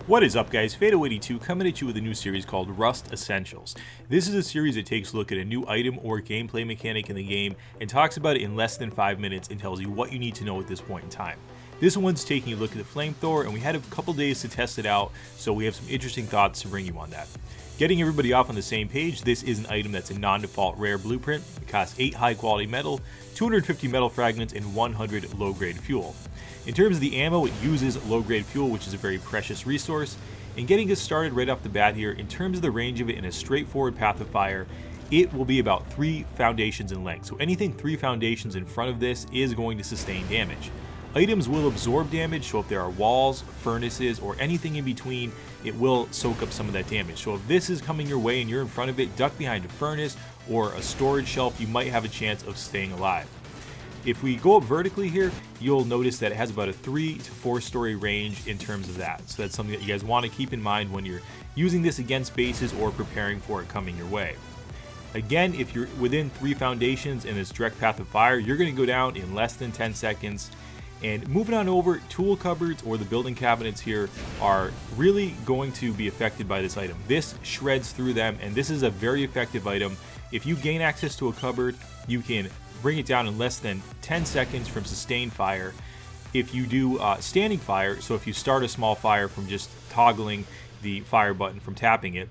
What is up, guys? Fado82 coming at you with a new series called Rust Essentials. This is a series that takes a look at a new item or gameplay mechanic in the game and talks about it in less than 5 minutes and tells you what you need to know at this point in time. This one's taking a look at the Flamethrower, and we had a couple days to test it out, so we have some interesting thoughts to bring you on that. Getting everybody off on the same page, this is an item that's a non-default rare blueprint. It costs 8 high-quality metal, 250 metal fragments, and 100 low-grade fuel. In terms of the ammo, it uses low-grade fuel, which is a very precious resource. And getting us started right off the bat here, in terms of the range of it in a straightforward path of fire, it will be about 3 foundations in length. So anything 3 foundations in front of this is going to sustain damage. Items will absorb damage, so if there are walls, furnaces, or anything in between, it will soak up some of that damage. So if this is coming your way and you're in front of it, duck behind a furnace or a storage shelf, you might have a chance of staying alive. If we go up vertically here, you'll notice that it has about a 3 to 4 story range in terms of that. So that's something that you guys want to keep in mind when you're using this against bases or preparing for it coming your way. Again, if you're within 3 foundations in this direct path of fire, you're going to go down in less than 10 seconds. And moving on over, tool cupboards or the building cabinets here are really going to be affected by this item. This shreds through them, and this is a very effective item. If you gain access to a cupboard, you can bring it down in less than 10 seconds from sustained fire. If you do standing fire, so if you start a small fire from just toggling the fire button from tapping it,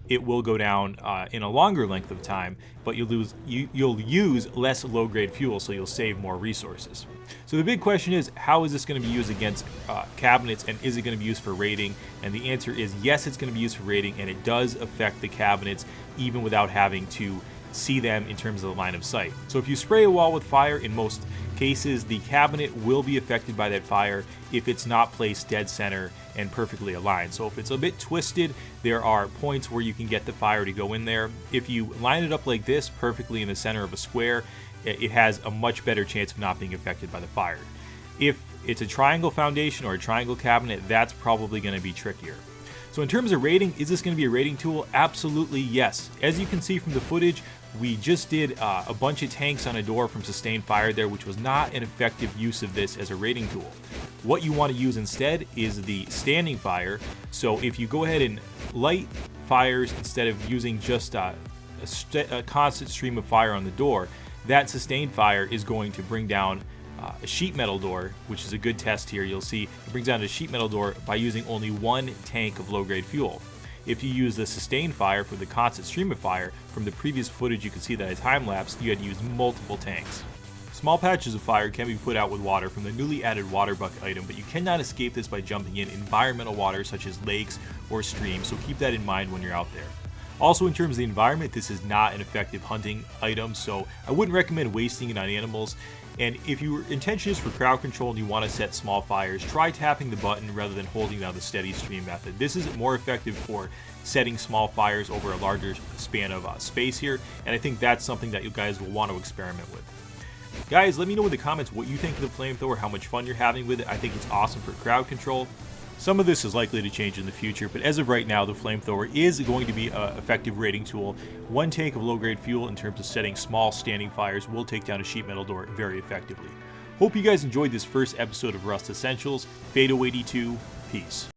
it will go down in a longer length of time, but you'll use less low-grade fuel, so you'll save more resources. So the big question is, how is this going to be used against cabinets, and is it going to be used for raiding? And the answer is yes, it's going to be used for raiding, and it does affect the cabinets even without having to see them in terms of the line of sight. So if you spray a wall with fire, in most cases the cabinet will be affected by that fire if it's not placed dead center and perfectly aligned. So if it's a bit twisted, there are points where you can get the fire to go in there. If you line it up like this, perfectly in the center of a square, it has a much better chance of not being affected by the fire. If it's a triangle foundation or a triangle cabinet, that's probably going to be trickier. So in terms of raiding, is this going to be a raiding tool? Absolutely yes. As you can see from the footage, we just did a bunch of tanks on a door from sustained fire there, which was not an effective use of this as a raiding tool. What you want to use instead is the standing fire. So if you go ahead and light fires instead of using just a constant stream of fire on the door, that sustained fire is going to bring down a sheet metal door, which is a good test here. You'll see it brings down a sheet metal door by using only 1 tank of low-grade fuel. If you use the sustained fire for the constant stream of fire, from the previous footage you can see that a time lapse, you had to use multiple tanks. Small patches of fire can be put out with water from the newly added water bucket item, but you cannot escape this by jumping in environmental water such as lakes or streams, so keep that in mind when you're out there. Also, in terms of the environment, this is not an effective hunting item, so I wouldn't recommend wasting it on animals. And if your intention is for crowd control and you want to set small fires, try tapping the button rather than holding down the steady stream method. This is more effective for setting small fires over a larger span of space here, and I think that's something that you guys will want to experiment with. Guys, let me know in the comments what you think of the Flamethrower, how much fun you're having with it. I think it's awesome for crowd control. Some of this is likely to change in the future, but as of right now, the Flamethrower is going to be an effective raiding tool. 1 tank of low-grade fuel in terms of setting small standing fires will take down a sheet metal door very effectively. Hope you guys enjoyed this first episode of Rust Essentials. Fado82, peace.